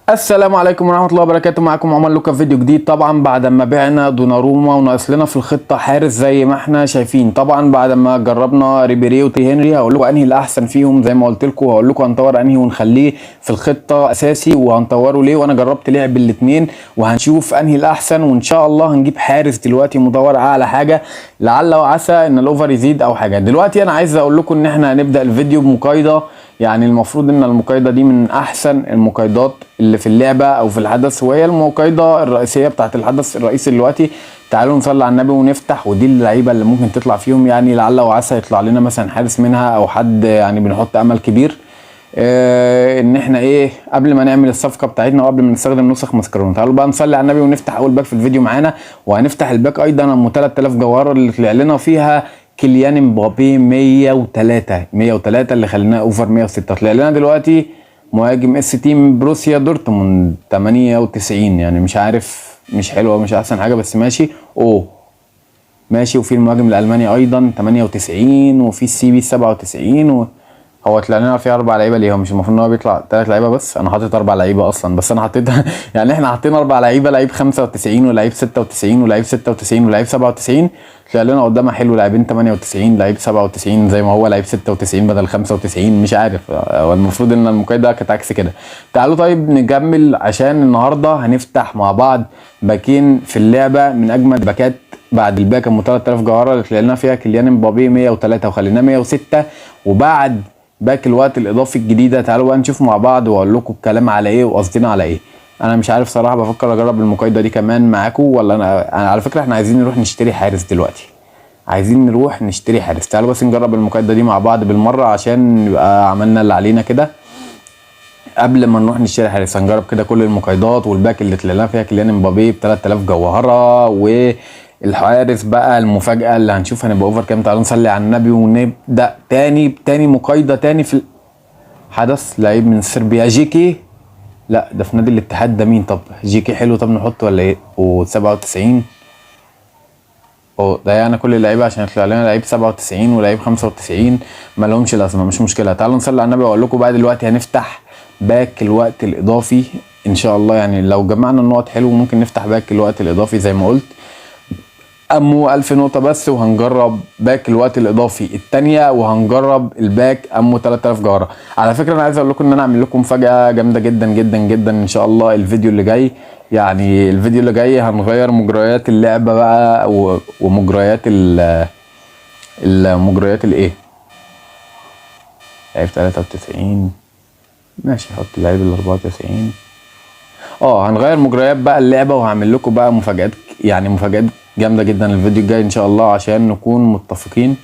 السلام عليكم ورحمة الله وبركاته. معكم عمر لوكا في فيديو جديد. طبعا بعد ما بعنا دوناروما وناقص لنا في الخطة حارس زي ما احنا شايفين. طبعا بعد ما جربنا ريبيري وتي هنري هقول لكم انهي الاحسن فيهم زي ما قلت لكم، وهقول لكم هنطور انهي ونخليه في الخطة اساسي وهنطوره ليه، وانا جربت لعب الاثنين وهنشوف انهي الاحسن، وان شاء الله هنجيب حارس دلوقتي مدور اعلى حاجة، لعل وعسى ان الاوفر يزيد او حاجة. دلوقتي انا عايز اقول لكم ان احنا هنبدأ الفيديو بمقايضة، يعني المفروض ان المقايضه دي من احسن المقايضات اللي في اللعبه او في الحدث، وهي المقايضه الرئيسيه بتاعت الحدث الرئيسي دلوقتي. تعالوا نصلي على النبي ونفتح، ودي اللعيبه اللي ممكن تطلع فيهم، يعني لعل وعسى يطلع لنا مثلا حارس منها او حد يعني بنحط امل كبير ان احنا قبل ما نعمل الصفقه بتاعتنا وقبل ما نستخدم نسخ ماسكارون. تعالوا بقى نصلي على النبي ونفتح اول باك في الفيديو معانا، وهنفتح الباك ايضا ام 3000 جوهره اللي طلع لنا فيها كيليان امبابي 103 اللي خليناه اوفر 106. طلع لنا دلوقتي مهاجم اس تي من بروسيا دورتموند 98، يعني مش عارف، مش حلوه، مش احسن حاجه، بس ماشي. ماشي. وفي المهاجم الالماني ايضا 98، وفي السي بي 97. هو طلع لنا فيه 4 لعيبه ليه؟ هو مش المفروض ان هو بيطلع 3 لعيبه بس؟ انا حاطط 4 لعيبه اصلا، بس انا حطيت يعني احنا حاطين 4 لعيبه، لعيب 95 ولعيب 96 ولعيب 96 ولعيب 97. طلع لنا قدامها حلو لاعبين 98 لعيب 97 زي ما هو لعيب 96 بدل 95. مش عارف، هو المفروض ان المقايضه كانت عكس كده. تعالوا طيب نكمل، عشان النهارده هنفتح مع بعض باكين في اللعبه من اجمد باكات بعد الباك ام 3000 جوهره اللي طلع لنا فيها كيليان امبابي 103 وخليناه 106، وبعد باك الوقت الاضافي الجديده. تعالوا بقى نشوف مع بعض واقول لكم الكلام على ايه وقصدنا على ايه. انا مش عارف صراحه، بفكر اجرب المقايضه دي كمان معاكم ولا انا على فكره احنا عايزين نروح نشتري حارس دلوقتي، عايزين نروح نشتري حارس. تعالوا بس نجرب المقايضه دي مع بعض بالمره عشان نبقى عملنا اللي علينا كده قبل ما نروح نشتري حارس. هنجرب كده كل المقايضات، والباك اللي طلعنا فيها كيليان امبابي ب 3000 جوهره، والحارس بقى المفاجاه اللي هنشوف هنبقى اوفر كام. تعالوا نصلي على النبي ونبدا تاني مقايضه تاني في الحدث. لعيب من صربيا جيكي، لا ده في نادي الاتحاد، ده مين؟ طب جيكي حلو، طب نحطه ولا ايه؟ و97 ده يعني كل اللعيبه عشان يطلع لنا لعيب 97 ولعيب 95 ما لهمش لازمه، مش مشكله. تعالوا نصلي على النبي واقول لكم بقى دلوقتي هنفتح باك الوقت الاضافي ان شاء الله. يعني لو جمعنا النقط حلو ممكن نفتح باك الوقت الاضافي زي ما قلت، امه 1000 نقطه بس. وهنجرب باك الوقت الاضافي الثانيه، وهنجرب الباك امه 3000 جوهره. على فكره انا عايز اقول لكم ان انا اعمل لكم مفاجاه جامده جدا جدا جدا ان شاء الله الفيديو اللي جاي. يعني الفيديو اللي جاي هنغير مجريات اللعبه بقى ومجريات المجريات الايه، لعيب 93 ماشي، حط اللعيب ال 94. هنغير مجريات بقى اللعبه، وهعمل لكم بقى مفاجات، يعني مفاجات جامده جدا الفيديو الجاي ان شاء الله عشان نكون متفقين.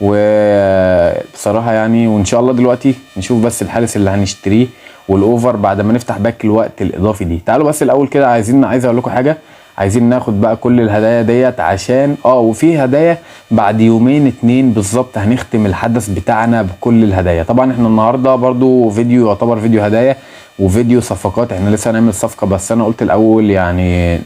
وبصراحه يعني وان شاء الله دلوقتي نشوف بس الحارس اللي هنشتريه والاوفر بعد ما نفتح باك الوقت الاضافي دي. تعالوا بس الاول كده عايز اقول لكم حاجه، عايزين ناخد بقى كل الهدايا ديت عشان وفي هدايا بعد يومين 2 بالظبط هنختم الحدث بتاعنا بكل الهدايا. طبعا احنا النهارده برضو فيديو يعتبر فيديو هدايا وفيديو صفقات، احنا لسه هنعمل صفقه، بس انا قلت الاول يعني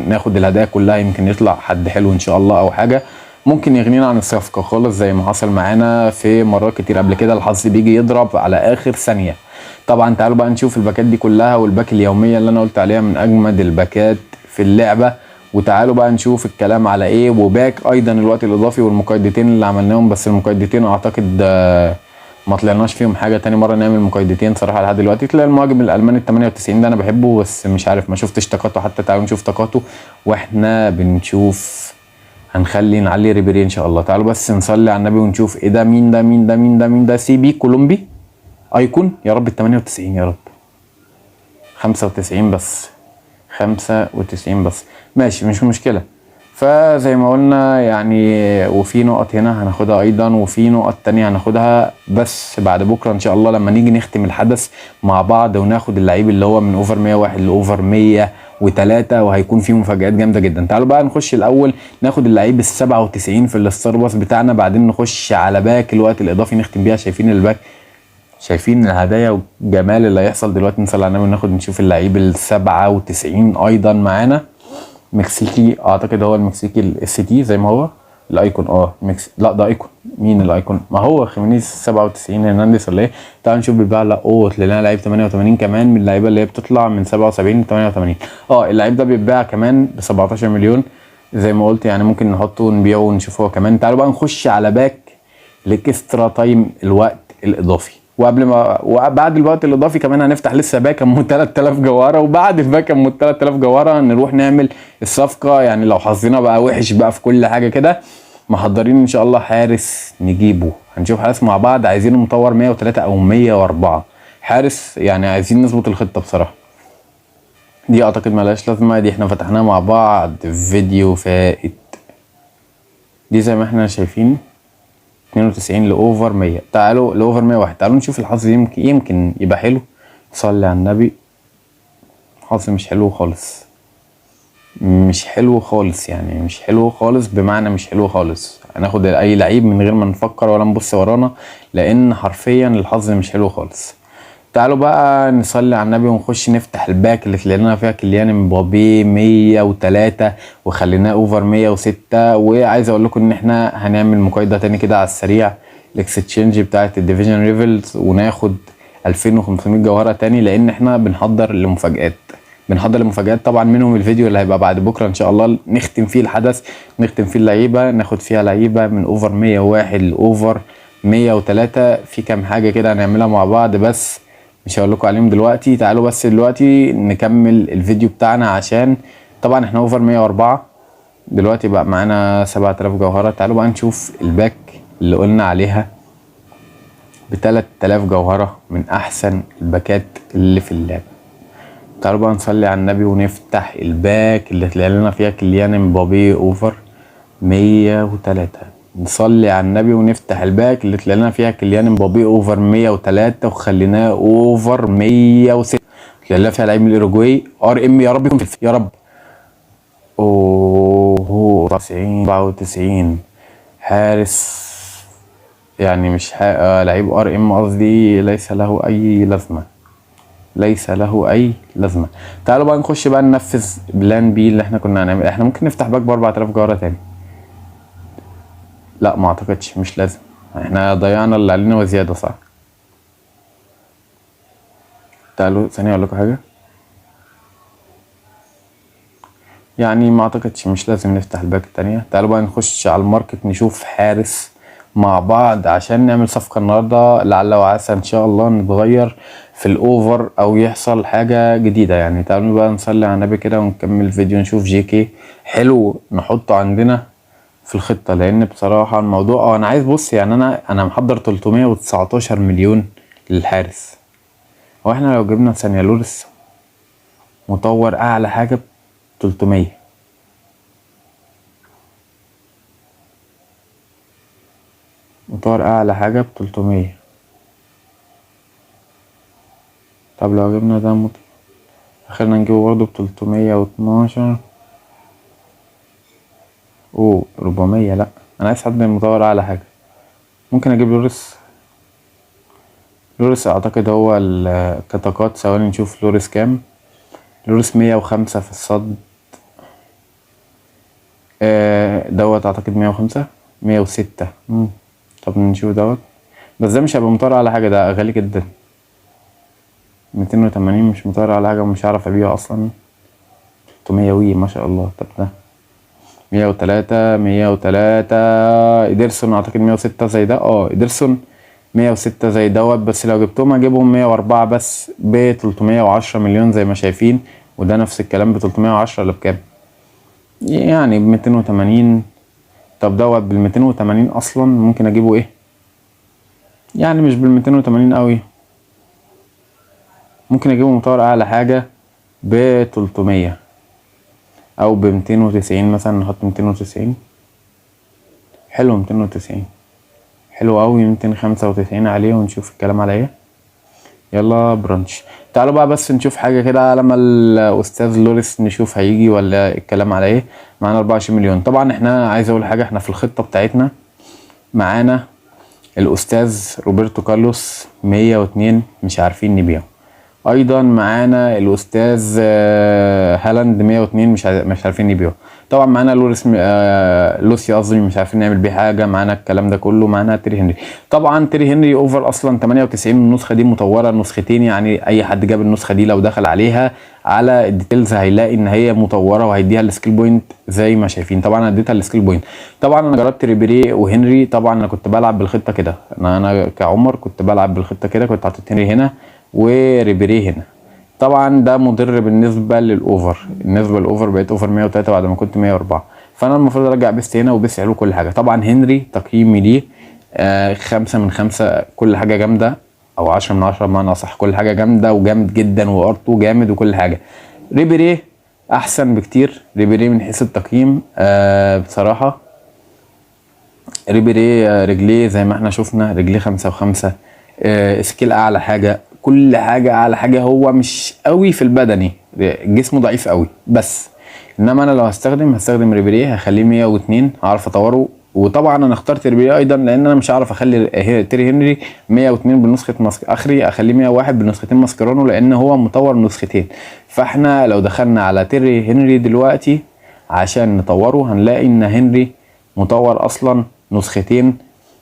ناخد الهدايا كلها، يمكن يطلع حد حلو ان شاء الله او حاجه ممكن يغنينا عن الصفقه خالص زي ما حصل معانا في مرات كتير قبل كده. الحظ بيجي يضرب على اخر ثانيه. طبعا تعالوا بقى نشوف الباكات دي كلها، والباك اليوميه اللي انا قلت عليها من اجمد الباكات في اللعبه. وتعالوا بقى نشوف الكلام على ايه، وباك ايضا الوقت الاضافي والمقايضتين اللي عملناهم، بس المقايضتين اعتقد ما طلعناش فيهم حاجه. تاني مره نعمل مقايضتين صراحه لحد دلوقتي. طلع المهاجم الالماني ال 98 ده انا بحبه، بس مش عارف ما شفتش طاقته حتى. تعالوا نشوف طاقته واحنا بنشوف. هنخلي نعلي ريبيري ان شاء الله. تعالوا بس نصلي على النبي ونشوف ايه ده، مين ده سي بي كولومبي ايكون، يا رب ال 98 يا رب. 95 بس، 95 بس ماشي مش مشكله. فزي ما قلنا يعني، وفي نقط هنا هناخدها ايضا، وفي نقط تانية هناخدها بس بعد بكره ان شاء الله لما نيجي نختم الحدث مع بعض وناخد اللعيب اللي هو من اوفر 101 لاوفر 103، وهيكون فيه مفاجآت جامده جدا. تعالوا بقى نخش الاول ناخد اللعيب ال 97 في الستار باص بتاعنا، بعدين نخش على باك الوقت الاضافي نختم بيها. شايفين الباك، شايفين الهدايا والجمال اللي هيحصل دلوقتي. نصلي على النبي وناخد نشوف اللعيب ال 97 ايضا معانا، مكسيكي اعتقد، هو المكسيكي الاس تي زي ما هو الايكون ميكس، لا ده ايكون. مين الايكون؟ ما هو خيمينيز 97 هرنانديز ولا ايه؟ تعال نشوف بيتباع. لا لنا لعيب 88 كمان من اللعيبه اللي هي بتطلع من 77 ل 88. اللعيب ده بيتباع كمان ب 17 مليون زي ما قلت، يعني ممكن نحطه ونبيعه ونشوفه هو كمان. تعالوا بقى نخش على باك الاكسترا تايم، الوقت الاضافي. وبعد الوقت الاضافي كمان هنفتح لسه باك ام 3000 جوهره، وبعد الباك ام 3000 جوهره نروح نعمل الصفقه. يعني لو حظنا بقى وحش بقى في كل حاجه كده، محضرين ان شاء الله حارس نجيبه. هنشوف حارس مع بعض، عايزينه مطور 103 او 104 حارس، يعني عايزين نظبط الخطه بصراحه. دي اعتقد ملهاش لازمه، دي احنا فتحناها مع بعض في فيديو فائت. دي زي ما احنا شايفين 92 لاوفر 100. تعالوا لاوفر 101. تعالوا نشوف الحظ، يمكن يبقى حلو. صلي على النبي. الحظ مش حلو خالص، مش حلو خالص، يعني مش حلو خالص، بمعنى مش حلو خالص. هناخد اي لعيب من غير ما نفكر ولا نبص ورانا، لان حرفيا الحظ مش حلو خالص. تعالوا بقى نصلي على النبي ونخش نفتح الباك اللي طلعنا فيها كيليان امبابي 103 وخليناه اوفر 106. وعايز اقول لكم ان احنا هنعمل مقايضه تاني كده على السريع، الاكستشينج بتاعت الديفيجن ريفلز، وناخد 2500 جوهره تاني، لان احنا بنحضر لمفاجآت طبعا، منهم الفيديو اللي هيبقى بعد بكره ان شاء الله، نختم فيه الحدث، نختم فيه اللعيبه، ناخد فيها لعيبه من اوفر 101 لاوفر 103. في كام حاجه كده هنعملها مع بعض، بس مش هقول لكم عليهم دلوقتي. تعالوا بس دلوقتي نكمل الفيديو بتاعنا، عشان طبعا احنا اوفر 104 دلوقتي، بقى معانا 7000 جوهره. تعالوا بقى نشوف الباك اللي قلنا عليها ب 3000 جوهره، من احسن الباكات اللي في اللعبه. تعالوا بقى نصلي على النبي ونفتح الباك اللي طلع لنا فيها كيليان امبابي اوفر 103. نصلي على النبي ونفتح الباك اللي طلع لنا فيها كيليان امبابي اوفر 103 وخليناه اوفر 106. طلع لنا فيها لعيب من الاوروجواي ار ام، يا رب يكون يا رب. 94 حارس، يعني مش لعيب ار ام قصدي، ليس له اي لازمه. تعالوا بقى نخش بقى ننفذ بلان بي اللي احنا كنا هنعمل. احنا ممكن نفتح باك ب 4000 جوهره تاني. لا ما اعتقدش، مش لازم، احنا ضيعنا اللي علينا وزياده، صح؟ تعالوا ثانيه اقول لكم حاجه، يعني ما اعتقدش، مش لازم نفتح الباك التانية. تعالوا بقى نخش على الماركت نشوف حارس مع بعض، عشان نعمل صفقة النهاردة لعل وعسى ان شاء الله نتغير في الاوفر او يحصل حاجة جديدة. يعني تعالوا بقى نصلي على النبي كده ونكمل الفيديو، نشوف جي كي حلو نحطه عندنا في الخطة، لان بصراحة الموضوع انا عايز، بص يعني انا محضر 319 مليون للحارس. هو احنا لو جبنا ثانية لوريس مطور اعلى حاجة ب 300، مطور اعلى حاجة ب 300. طب لو جبنا ده اخرنا نجيبه برضه ب 312 400. لا انا عايز حد مطور اعلى حاجة. ممكن اجيب لوريس اعتقد هو الكتاكات. ثواني نشوف لوريس كام. لوريس 105 في الصد، دوت اعتقد 105 106. طب نشوف دوت، بس ده مش هيبقى مطور على حاجة، ده غالي جدا. 280 مش مطور على حاجة ومش هعرف ابيعه اصلا. 300 وي ما شاء الله. طب ده 103 إيدرسون اعتقد 106 زي ده. إيدرسون 106 زي دوت، بس لو جبتهم هجيبهم 104 بس ب 310 مليون زي ما شايفين. وده نفس الكلام ب 310 ولا بكام؟ يعني ب 280. طب دوت بال 280 اصلا ممكن اجيبه ايه؟ يعني مش بال 280 قوي، ممكن اجيبه مطور اعلى حاجة ب 300 او ب 290 مثلا. نحط 290 حلو، 290 حلو قوي. 295 عليه ونشوف الكلام على ايه. يلا برانش. تعالوا بقى بس نشوف حاجة كده لما الاستاذ لوريس نشوف هيجي ولا الكلام على ايه. معانا 24 مليون. طبعا احنا عايز اقول حاجة، احنا في الخطة بتاعتنا معانا الاستاذ روبرتو كارلوس 102 مش عارفين نبيعه. ايضا معانا الاستاذ هالاند 102 مش عارفين نبيعه. طبعا معانا لوسي قصدي مش عارفين نعمل بيه حاجه. معانا الكلام ده كله. معانا تيري هنري. طبعا تيري هنري اوفر اصلا 98. النسخه دي مطوره نسختين، يعني اي حد جاب النسخه دي لو دخل عليها على الديتيلز هيلاقي ان هي مطوره وهيديها السكيل بوينت زي ما شايفين. طبعا انا اديتها السكيل بوينت. طبعا انا جربت ريبيري وهنري. طبعا انا كنت بلعب بالخطه كده، انا كعمر كنت بلعب بالخطه كده، كنت حاطط هنري هنا وريبيري هنا. طبعا ده مضر بالنسبه للاوفر. بالنسبه للاوفر بقيت اوفر 103 بعد ما كنت 104. فانا المفروض ارجع بيست هنا وبيست حلو كل حاجه. طبعا هنري تقييمي ليه 5 من 5. كل حاجه جامده، او 10 من 10 بمعنى اصح. كل حاجه جامده وجامد جدا وارتو جامد وكل حاجه. ريبيري احسن بكتير. ريبيري من حيث التقييم بصراحه ريبيري رجليه زي ما احنا شفنا، رجليه 5 و5. سكيل اعلى حاجه، كل حاجه اعلى حاجه. هو مش قوي في البدني، جسمه ضعيف قوي بس. انما انا لو هستخدم ريبيري هخليه 102 هعرف اطوره. وطبعا انا اخترت ريبيري ايضا لان انا مش هعرف اخلي تيري هنري 102 بنسخه اخري اخليه 101 بنسختين ماسكرانو لان هو مطور نسختين. فاحنا لو دخلنا على تيري هنري دلوقتي عشان نطوره هنلاقي ان هنري مطور اصلا نسختين.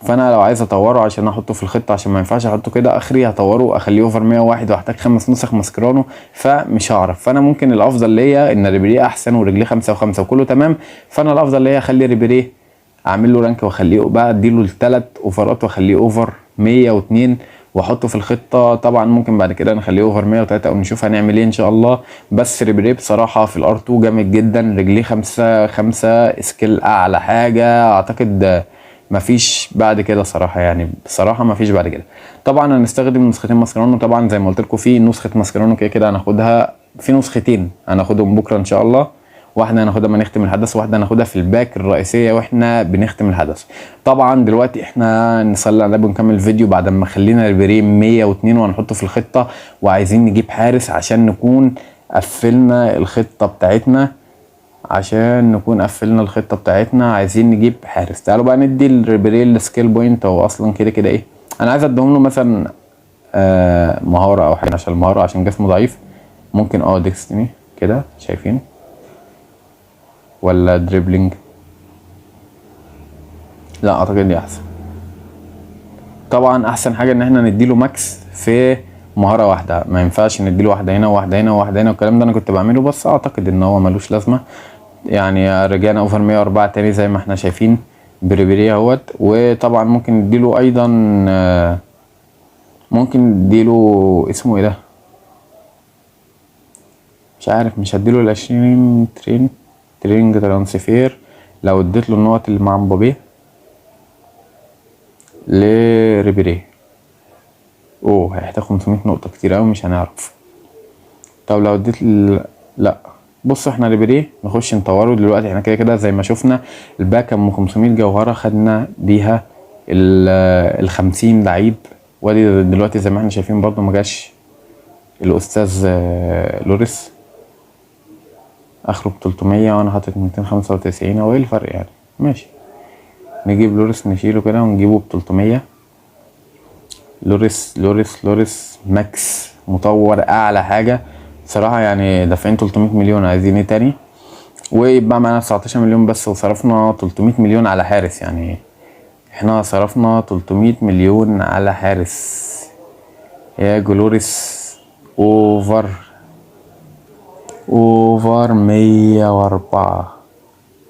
فانا لو عايز اطوره عشان احطه في الخطه، عشان ما ينفعش احطه كده اخري، هطوره اخليه اوفر 101 واحتاج 5 نسخ ماسكرانو فمش هعرف. فانا ممكن الافضل ليا ان ريبيري احسن ورجليه 5 و5 وكله تمام. فانا الافضل ليا اخلي ريبيري اعمل له رانك واخليه بقى اديله الثلاث اوفرات واخليه اوفر 102 واحطه في الخطه. طبعا ممكن بعد كده نخليه اوفر 103 او نشوف هنعمل ايه ان شاء الله. بس ريبيري بصراحه في الار 2 جامد جدا. رجليه 5 سكيل اعلى حاجه اعتقد. مفيش بعد كده صراحه، يعني بصراحه مفيش بعد كده. طبعا هنستخدم نسختين ماسكرانو. طبعا زي ما قلت لكم في نسخه ماسكرانو كده هناخدها في نسختين هناخدهم بكره ان شاء الله. واحده هناخدها ما نختم الحدث، واحده هناخدها في الباك الرئيسيه واحنا بنختم الحدث. طبعا دلوقتي احنا نصلي على النبي ونكمل الفيديو بعد ما خلينا ريبيري 102 وهنحطه في الخطه. وعايزين نجيب حارس عشان نكون قفلنا الخطه بتاعتنا. عايزين نجيب حارس. تعالوا بقى ندي الريبيري السكيل بوينت. هو اصلا كده ايه، انا عايز اديهم له مثلا مهاره او حاجه عشان المهاره عشان جسمه ضعيف. ممكن ديكستني كده شايفين، ولا دريبلينج. لا اعتقد دي احسن. طبعا احسن حاجه ان احنا نديله ماكس في مهاره واحده. ما ينفعش نديله واحده هنا وواحده هنا وواحده هنا والكلام ده انا كنت بعمله، بس اعتقد ان هو ملوش لازمه. يعني رجعنا اوفر 104 تاني زي ما احنا شايفين بريبيري اهوت. وطبعا ممكن نديله ايضا اسمه ايه ده مش عارف. مش هديله ال20 ترينج ترانسفير. لو اديت له النقط اللي مع مبابي لريبيري هيحتاج 500 نقطة كتير اوي مش هنعرف. طب لو اديت لا بص احنا ريبيري نخش نطوره دلوقتي. احنا كده زي ما شفنا الباك ام 500 جوهرة خدنا بيها ال50 لعيب. وادي دلوقتي زي ما احنا شايفين برضو ما جاش الاستاذ لوريس اخره ب300 وانا حاطط 295. هو ايه الفرق يعني؟ ماشي نجيب لوريس نشيله كده ونجيبه ب300. لوريس ماكس مطور اعلى حاجه صراحه. يعني دافعين 300 مليون عايزين ايه تاني؟ ويبقى معانا 19 مليون بس وصرفنا 300 مليون على حارس. يعني احنا صرفنا 300 مليون على حارس. يا لوريس اوفر 104.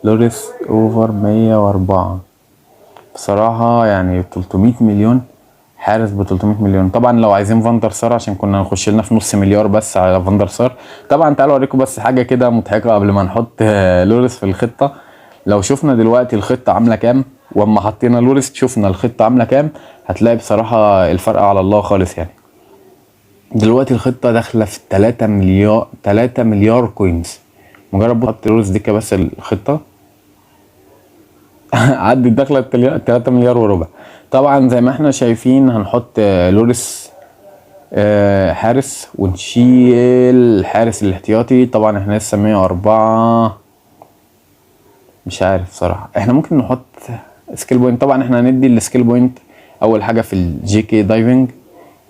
لوريس اوفر 104 بصراحة. يعني 300 مليون حارس ب 300 مليون. طبعا لو عايزين فاندر سار عشان كنا نخش لنا في نص مليار بس على فاندر سار. طبعا تعالوا اوريكم بس حاجة كده مضحكة قبل ما نحط لوريس في الخطة. لو شفنا دلوقتي الخطة عاملة كام واما حطينا لوريس شفنا الخطة عاملة كام، هتلاقي بصراحة الفرق على الله خالص. يعني دلوقتي الخطة داخلة في 3 مليار كوينز. مجرد بحط لوريس دكة بس الخطة عدت داخلة 3 مليار وربع. طبعا زي ما احنا شايفين هنحط لوريس حارس ونشيل حارس الاحتياطي. طبعا احنا لسه 104 مش عارف صراحة. احنا ممكن نحط سكيل بوينت. طبعا احنا هندي السكيل بوينت اول حاجة في الجي كي دايفنج،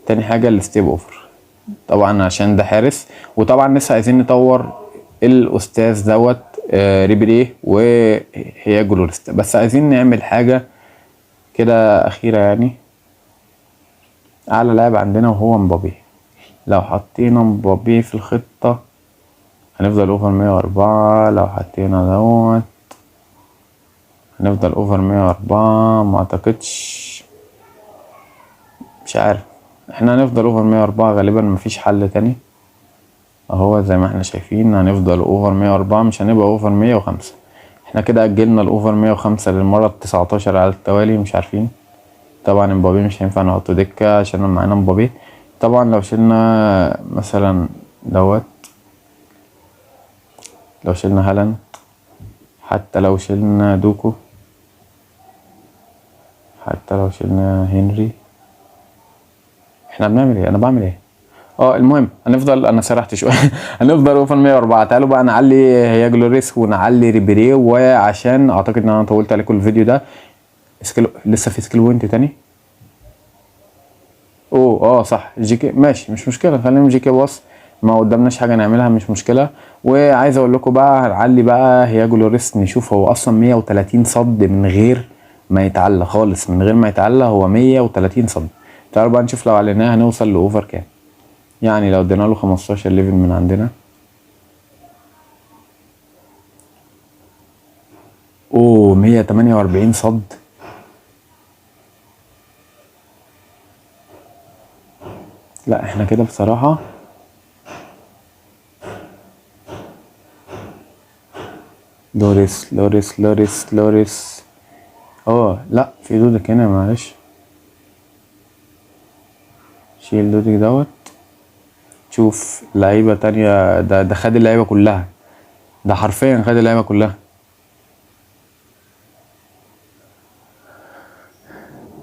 تاني حاجة الستيب اوفر. طبعا عشان ده حارس. وطبعا لسه عايزين نطور الاستاذ دوت ريبيري وهياجو لوريس، بس عايزين نعمل حاجه كده اخيره يعني. اعلى لاعب عندنا وهو مبابي، لو حطينا مبابي في الخطه هنفضل اوفر 104. لو حطينا دوت هنفضل اوفر 104. ما اعتقدش، مش عارف، احنا هنفضل اوفر 104 غالبا، مفيش حل تاني. اهو زي ما احنا شايفين هنفضل اوفر 104، مش هنبقى اوفر 105. احنا كده اجلنا الاوفر 105 للمرة 19 على التوالي، مش عارفين. طبعا مبابي مش هينفع نحطه دكة عشان معانا مبابي. طبعا لو شلنا مثلا دوت، لو شلنا هالاند، حتى لو شلنا دوكو، حتى لو شلنا هنري، احنا بنعمل ايه؟ انا بعمل ايه؟ المهم هنفضل، انا سرحت شويه هنفضل اوفر 104. تعالوا بقى نعلي هياجو لوريس ونعلي ريبيري. وعشان اعتقد ان انا طولت عليكم الفيديو ده، لسه في سكيل بوينت تاني. صح، جي كي ماشي، مش مشكله، خلينا جي كي باص، ما قدامناش حاجه نعملها، مش مشكله. وعايز اقول لكم بقى هنعلي بقى هياجو لوريس، نشوف هو اصلا 130 صد من غير ما يتعلى خالص، من غير ما يتعلى هو 130 صد. تعالوا بقى نشوف لو عليناه هنوصل لاوفر كام. يعني لو ادينا له 15 ليفل من عندنا، 148 صد. لا احنا كده بصراحة لوريس لوريس لوريس لوريس. لا في دودك هنا، معلش، شيل دودك دوت. شوف لعيبة تانية، ده خد اللعيبة كلها، ده حرفيا خد اللعيبة كلها.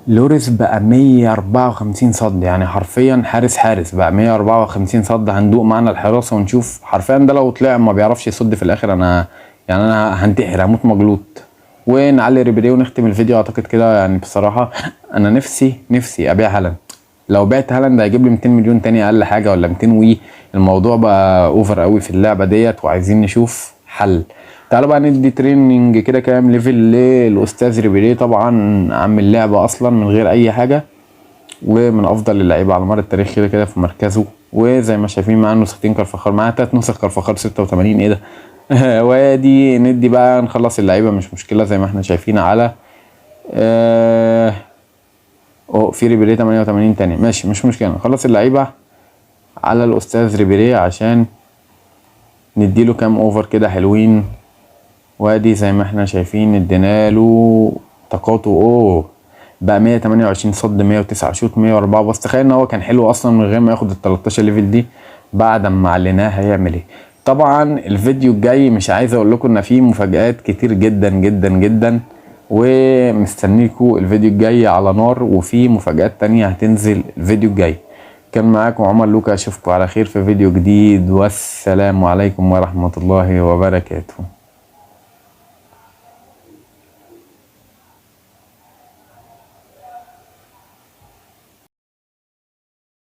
لوريس بقى 154 صد، يعني حرفيا حارس بقى 154 صد. هندوق معنا الحراسة ونشوف حرفيا ده لو طلع ما بيعرفش يصد في الاخر، انا هنتحر، هموت مجلوط. ونعلي ريبيري ونختم الفيديو اعتقد كده. يعني بصراحة انا نفسي ابيع هالاند. لو بعت هالاند هيجيب لي 200 مليون تاني اقل حاجة، ولا 200 الموضوع بقى اوفر قوي في اللعبة ديت، وعايزين نشوف حل. تعالوا بقى ندي تريننج كده كام ليفل للاستاذ ريبيري. طبعا عامل اللعبة اصلا من غير اي حاجة، ومن افضل اللعيبة على مر التاريخ كده في مركزه. وزي ما شايفين معاه نسختين كارفاخال، معاه 3 نسخ كارفاخال 86. ايه ده وادي ندي بقى نخلص اللعيبة، مش مشكلة زي ما احنا شايفين على في ريبيري 88 تاني، ماشي مش مشكلة. نخلص اللعيبة على الاستاذ ريبيري عشان نديله كام اوفر كده حلوين. وادي زي ما احنا شايفين ادينا له طاقاته بقى 128 صد، 109 شوط، 104 بس. تخيل ان هو كان حلو اصلا من غير ما ياخد ال 13 ليفل دي. بعد ما عليناه هيعمل ايه؟ طبعا الفيديو الجاي مش عايز اقول لكم ان فيه مفاجآت كتير جدا جدا جدا، ومستنيكوا الفيديو الجاي على نار، وفي مفاجآت تانية هتنزل الفيديو الجاي. كان معاكم عمر لوكا، اشوفكم على خير في فيديو جديد، والسلام عليكم ورحمة الله وبركاته.